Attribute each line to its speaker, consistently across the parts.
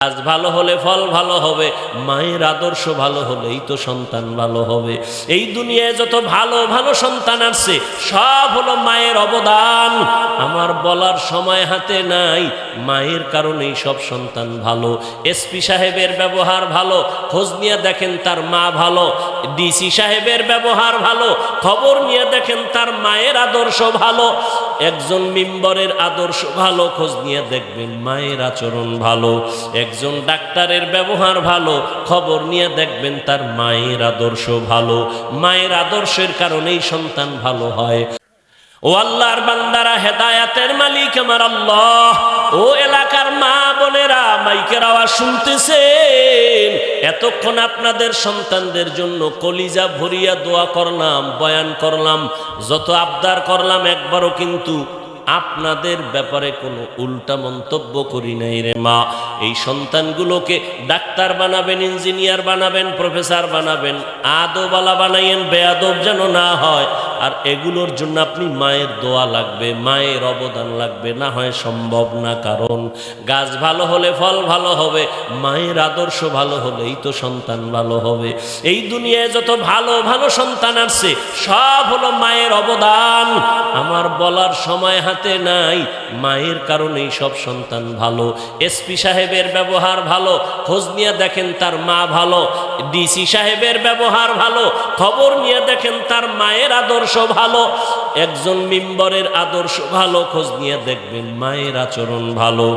Speaker 1: কাজ ভালো হলে ফল ভালো হবে, মায়ের আদর্শ ভালো হলেই তো সন্তান ভালো হবে। এই দুনিয়ায় যত ভালো ভালো সন্তান আসছে সব হলো মায়ের অবদান। আমার বলার সময় হাতে নাই, মায়ের কারণেই সব সন্তান ভালো। এসপি সাহেবের ব্যবহার ভালো, খোঁজ নিয়ে দেখেন তার মা ভালো। ডিসি সাহেবের ব্যবহার ভালো, খবর নিয়ে দেখেন তার মায়ের আদর্শ ভালো। একজন মেম্বারের আদর্শ ভালো, খোঁজ নিয়ে দেখবেন মায়ের আচরণ ভালো। একজন ডাক্তারের ব্যবহার ভালো, খবর নিয়ে দেখবেন তার মায়ের আদর্শ ভালো। মায়ের আদর্শের কারণেই সন্তান ভালো হয়। ও আল্লাহর বান্দারা, হেদায়াতের মালিক আমার আল্লাহ। ও এলাকার মা বোনেরা, মাইকের আওয়াজ শুনতেছেন? এতক্ষণ আপনাদের সন্তানদের জন্য কলিজা ভরিয়া দোয়া করলাম, বয়ান করলাম, যত আবদার করলাম, একবারও কিন্তু আপনাদের ব্যাপারে কোনো উল্টা মন্তব্য করি নাই রে মা। এই সন্তানগুলোকে ডাক্তার বানাবেন, ইঞ্জিনিয়ার বানাবেন, প্রফেসর বানাবেন, আদবওয়ালা বানাইয়েন, বেয়াদব যেন না হয়। আর এগুলোর জন্য আপনি মায়ের দোয়া লাগবে, মায়ের অবদান লাগবে, না হয় সম্ভব না। কারণ গাছ ভালো হলে ফল ভালো হবে, মায়ের আদর্শ ভালো হলেই তো সন্তান ভালো হবে। এই দুনিয়ায় যত ভালো ভালো সন্তান আসছে সব হলো মায়ের অবদান। আমার বলার সময় হাতে নাই, মায়ের কারণেই সব সন্তান ভালো। এসপি সাহেবের ব্যবহার ভালো, খোঁজ নিয়ে দেখেন তার মা ভালো। ডিসি সাহেবের ব্যবহার ভালো, খবর নিয়ে দেখেন তার মায়ের আদর্শ ভালো। একজন মেম্বারের আদর্শ ভালো, খোঁজ নিয়ে দেখবেন মায়ের আচরণ ভালো।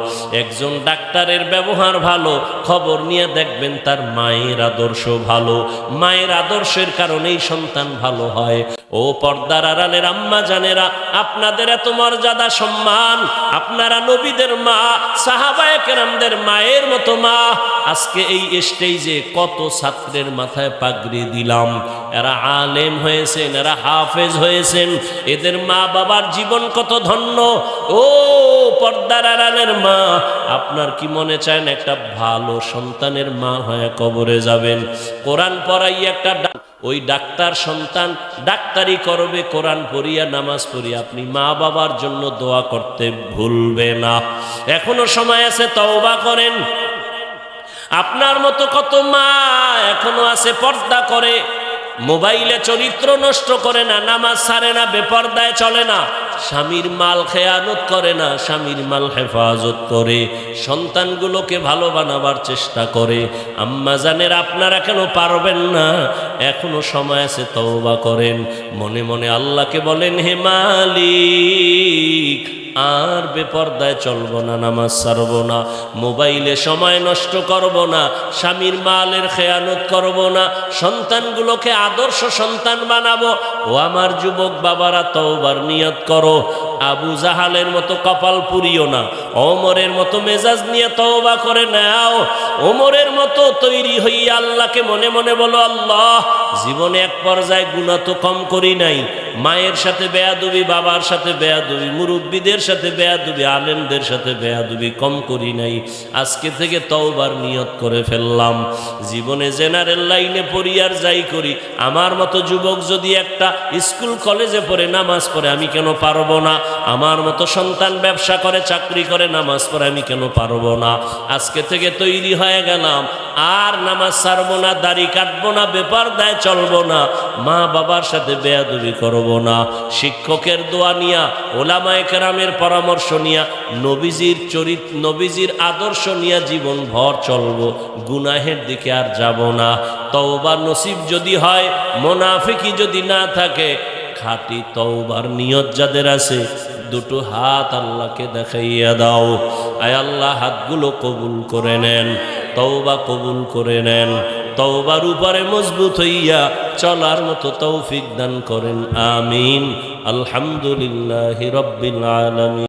Speaker 1: একজন ডাক্তারের ব্যবহার ভালো, খবর নিয়ে দেখবেন তার মায়ের আদর্শ ভালো। মায়ের আদর্শের কারণেই সন্তান ভালো হয়। ও পর্দার আড়ালের আম্মা জানেরা, আপনাদের এত মর্যাদা সম্মান, আপনারা নবীদের মা, সাহাবায়ে কেরামদের মায়ের মতো মা। আজকে এই স্টেজে কত ছাত্রের মাথায় পাগড়ি দিলাম, এরা আলেম হয়েছেন, এরা হাফেজ হয়েছেন, এদের মা বাবার জীবন কত ধন্য। ও পর্দার আড়ালের মা, আপনার কি মনে চায় না একটা ভালো সন্তানের মা হয়ে কবরে যাবেন? কোরআন পড়াই একটা ওই ডাক্তার সন্তান ডাক্তারি করবে, কোরআন পড়িয়া নামাজ পড়িয়া আপনি মা বাবার জন্য দোয়া করতে ভুলবে না। এখনো সময় আছে, তওবা করেন। আপনার মতো কত মা এখনো আছে পর্দা করে, মোবাইলে চরিত্র নষ্ট করে না, নামাজ ছাড়ে না, বেপর্দায় চলে না, স্বামীর মাল খেয়ানত করে না, স্বামীর মাল হেফাজত করে, সন্তানগুলোকে ভালো বানাবার চেষ্টা করে। আম্মা জানের, আপনারা কেন পারবেন না? এখনো সময় আছে, তওবা করেন। মনে মনে আল্লাহকে বলেন, হে মালিক, আর বেপর্দায় চলবো না, নামাজ ছাড়বো না, মোবাইলে সময় নষ্ট করব না, স্বামীর মালের খেয়ানত করব না, সন্তানগুলোকে আদর্শ সন্তান বানাবো। ও আমার যুবক বাবারা, তওবার নিয়ত করো। আবু জাহালের মতো কপাল পুরিও না, ওমরের মতো মেজাজ নিয়ে তওবা করে নাও। ওমরের মতো তৈরি হইয়া আল্লাহকে মনে মনে বলো, আল্লাহ, জীবনে এক পর্যায়ে গুনাহ তো কম করি নাই, মায়ের সাথে বেয়াদবি, বাবার সাথে বেয়াদবি, মুরব্বীদের সাথে বেয়াদবি, আলেমদের সাথে বেয়াদবি কম করি নাই। আজকে থেকে তওবার নিয়ত করে ফেললাম। জীবনে জেনারেল লাইনে পড়ি আর যাই করি, আমার মতো যুবক যদি একটা স্কুল কলেজে পড়ে নামাজ পড়ে, আমি কেন পারবো না? আমার মতো সন্তান ব্যবসা করে, চাকরি করে, নামাজ পড়ে, আমি কেন পারবো না? আজকে থেকে তৈরি হয়ে গেলাম, আর নামাজ ছাড়বো না, দাড়ি কাটবো না, বেপরদায় চলবো না, মা বাবার সাথে বেয়াদবি করবো না। শিক্ষকের দোয়া নিয়া, ওলামায়ে কেরামের পরামর্শ নিয়া, নবীজির আদর্শ নিয়া জীবন ভর চলবো, গুনাহের দিকে আর যাব না। তওবা নসিব যদি হয়, মুনাফিকি যদি না থাকে, খাঁটি তওবার নিয়ত যাদের আছে, দুটো হাত আল্লাহকে দেখাইয়া দাও। আয় আল্লাহ, হাতগুলো কবুল করে নেন, তওবা কবুল করে নেন, তওবার উপরে মজবুত হইয়া চলার মতো তৌফিক দান করেন। আমিন। আলহামদুলিল্লাহি রাব্বিল আলামিন।